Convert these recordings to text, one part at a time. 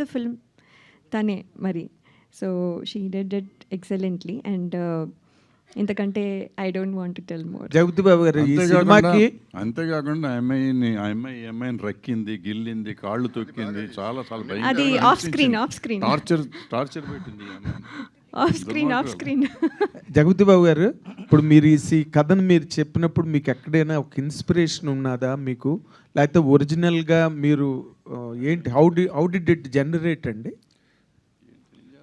the film తనే మరి. So she did it excellently and ఇంతకంటే I don't want to tell more. Jagapathi Babu garu ఈ సినిమాకి అంతేకాకుండా అమ్మాయిని రక్కింది, గిల్లింది, కాళ్ళు తొక్కింది, చాలా చాలా అది ఆఫ్ స్క్రీన్ టార్చర్ పెట్టింది ఈ అమ్మాయిని. ఆఫ్ స్క్రీన్ జగపతి బాబు గారు, ఇప్పుడు మీరు ఈ కథను మీరు చెప్పినప్పుడు మీకు ఎక్కడైనా ఒక ఇన్స్పిరేషన్ ఉన్నదా మీకు, లేకపోతే ఒరిజినల్గా మీరు ఏంటి హౌ డిడ్ ఇట్ జనరేట్ అండి?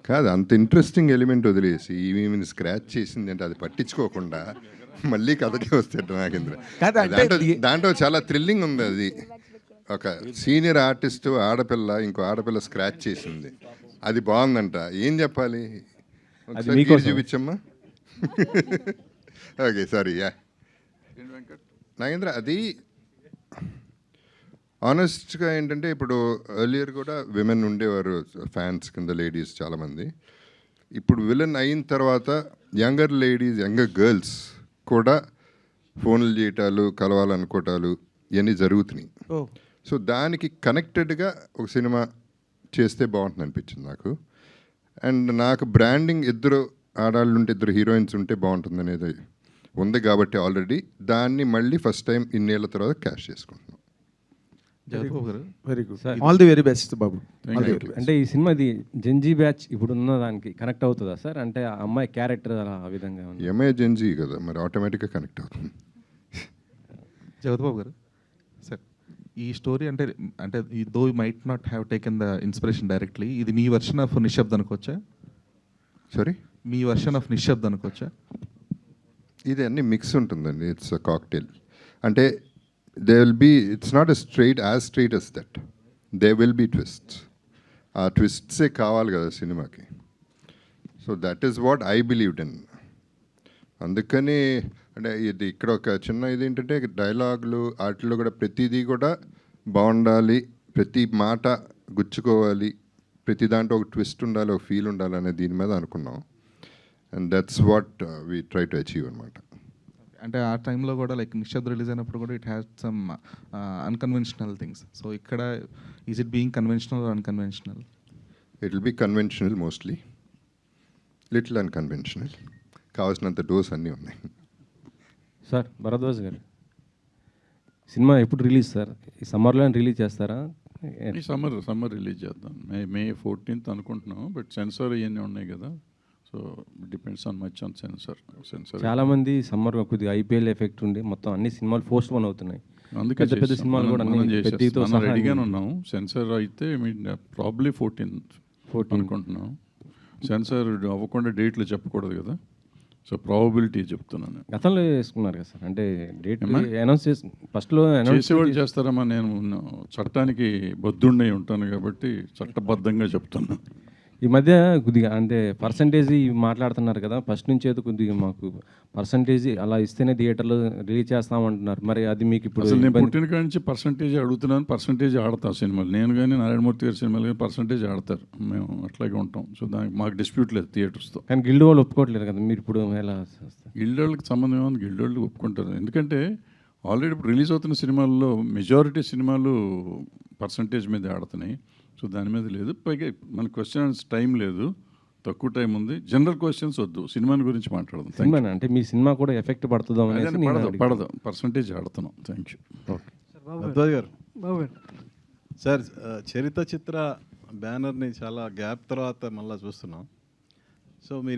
కాదు, అంత ఇంట్రెస్టింగ్ ఎలిమెంట్ వదిలేసి ఈమెను స్క్రాచ్ చేసింది అంటే అది పట్టించుకోకుండా మళ్ళీ కథకే వస్తాడు నాగేంద్ర. దాంట్లో చాలా థ్రిల్లింగ్ ఉంది. అది ఒక సీనియర్ ఆర్టిస్ట్ ఆడపిల్ల ఇంకో ఆడపిల్ల స్క్రాచ్ చేసింది, అది బాగుందంట. ఏం చెప్పాలి, చూపించమ్మా. Okay, sorry Nagendra. అది ఆనెస్ట్గా ఏంటంటే, ఇప్పుడు ఎర్లియర్ కూడా విమెన్ ఉండేవారు ఫ్యాన్స్ కింద, లేడీస్ చాలామంది. ఇప్పుడు విలన్ అయిన తర్వాత యంగర్ లేడీస్, యంగర్ గర్ల్స్ కూడా ఫోన్లు చేయటాలు, కలవాలనుకోవటాలు ఇవన్నీ జరుగుతున్నాయి. సో దానికి కనెక్టెడ్గా ఒక సినిమా చేస్తే బాగుంటుంది అనిపించింది నాకు. అండ్ నాకు బ్రాండింగ్ ఇద్దరు ఆడాళ్ళు ఉంటే, ఇద్దరు హీరోయిన్స్ ఉంటే బాగుంటుంది అనేది ఉంది కాబట్టి ఆల్రెడీ దాన్ని మళ్ళీ ఫస్ట్ టైం ఇన్నేళ్ల తర్వాత క్యాష్ చేసుకుంటున్నాం. Very good, all the very best Babu. అంటే ఈ సినిమా ఇది జెన్జీ బ్యాచ్ ఇప్పుడు ఉన్న దానికి కనెక్ట్ అవుతుందా సార్? అంటే ఆ అమ్మాయి క్యారెక్టర్ అలా ఆ విధంగా ఎంఏ జెన్జీ కదా, మరి ఆటోమేటిక్గా కనెక్ట్ అవుతుంది. జగత్ బాబు గారు సార్, ఈ స్టోరీ అంటే అంటే though you might not have taken the inspiration directly, ఇది మీ వర్షన్ ఆఫ్ నిశ్శబ్ద్ అనుకోవచ్చా? సారీ, మీ వర్షన్ ఆఫ్ నిశ్శబ్ద్ అనుకోవచ్చా? ఇది అన్ని మిక్స్ ఉంటుందండి. It's a cocktail. అంటే they will be, it's not as straight as that, they will be twists. ఆ ట్విస్ట్సే కావాలి కదా సినిమాకి. So that is what I believed in. అందుకని అంటే ఇది ఇక్కడ ఒక చిన్న ఇది ఏంటంటే, డైలాగులు వాటిలో కూడా ప్రతిదీ కూడా బాగుండాలి, ప్రతి మాట గుచ్చుకోవాలి, ప్రతి దాంట్లో ఒక ట్విస్ట్ ఉండాలి, ఒక ఫీల్ ఉండాలి అనే దీని మీద అనుకున్నాం. And that's what we try to achieve అనమాట. అంటే ఆ టైంలో కూడా లైక్ నిశ్శబ్ద్ రిలీజ్ అయినప్పుడు కూడా it has some unconventional things. So ఇక్కడ is it being conventional or unconventional? It will be conventional mostly, little unconventional. కావాల్సినంత డోస్ అన్నీ ఉన్నాయి. సార్ భరద్వాజ్ గారు, సినిమా ఎప్పుడు రిలీజ్ సార్? ఈ సమ్మర్లో రిలీజ్ చేస్తారా? ఈ సమ్మర్ రిలీజ్ చేద్దాం. మే 14th అనుకుంటున్నాం, బట్ సెన్సార్ ఇవన్నీ ఉన్నాయి కదా, so depends on much on sensor. చాలా మంది సమ్మర్ కొద్దిగా ఐపీఎల్ ఎఫెక్ట్ ఉండి మొత్తం అన్ని సినిమాలు పోస్ట్ పోన్ అవుతున్నాయి. అందుకే పెద్ద సినిమాలు కూడా రెడీగానే ఉన్నాం. సెన్సార్ అయితే ప్రాబ్లీ 14 అనుకుంటున్నాం. సెన్సార్ అవ్వకుండా డేట్లు చెప్పకూడదు కదా, సో ప్రాబబిలిటీ చెప్తున్నాను. గతంలో వేసుకున్నారు కదా సార్, అంటే డేట్ అనౌన్స్ చేసి ఫస్ట్లో చేసేవాళ్ళు చేస్తారమ్మా. నేను చట్టానికి బద్దుండి ఉంటాను కాబట్టి చట్టబద్ధంగా చెప్తున్నా. ఈ మధ్య కొద్దిగా అంటే పర్సంటేజ్ మాట్లాడుతున్నారు కదా, ఫస్ట్ నుంచి అయితే కొద్దిగా మాకు పర్సంటేజ్ అలా ఇస్తేనే థియేటర్లో రిలీజ్ చేస్తామంటున్నారు. మరి అది మీకు ఇప్పుడు అసలు నేను పుట్టిన కాడి నుంచి పర్సంటేజ్ అడుగుతున్నాను, పర్సంటేజ్ ఆడతాం సినిమాలు. నేను కానీ నారాయణమూర్తి గారి సినిమాలు కానీ పర్సంటేజ్ ఆడతారు, మేము అట్లాగే ఉంటాం. సో దానికి మాకు డిస్ప్యూట్ లేదు థియేటర్స్తో. కానీ గిల్డ్ వాళ్ళు ఒప్పుకోవట్లేదు కదా, మీరు ఇప్పుడు ఎలా? గిల్డ్ వాళ్ళకి సంబంధం ఏమో, గిల్డ్ వాళ్ళు ఒప్పుకుంటారు. ఎందుకంటే ఆల్రెడీ ఇప్పుడు రిలీజ్ అవుతున్న సినిమాల్లో మెజారిటీ సినిమాలు పర్సంటేజ్ మీద ఆడుతున్నాయి. సో దాని మీద లేదు. పైగా మన క్వశ్చన్స్ టైం లేదు, తక్కువ టైం ఉంది. జనరల్ క్వశ్చన్స్ వద్దు, సినిమాని గురించి మాట్లాడదాం. సినిమా అంటే మీ సినిమా కూడా ఎఫెక్ట్ పడుతుందో? పడదు, పర్సంటేజ్ ఆడుతున్నాం. Thank you. సార్, చరిత్ర చిత్ర బ్యానర్ని చాలా గ్యాప్ తర్వాత మళ్ళీ చూస్తున్నాం. సో మీరు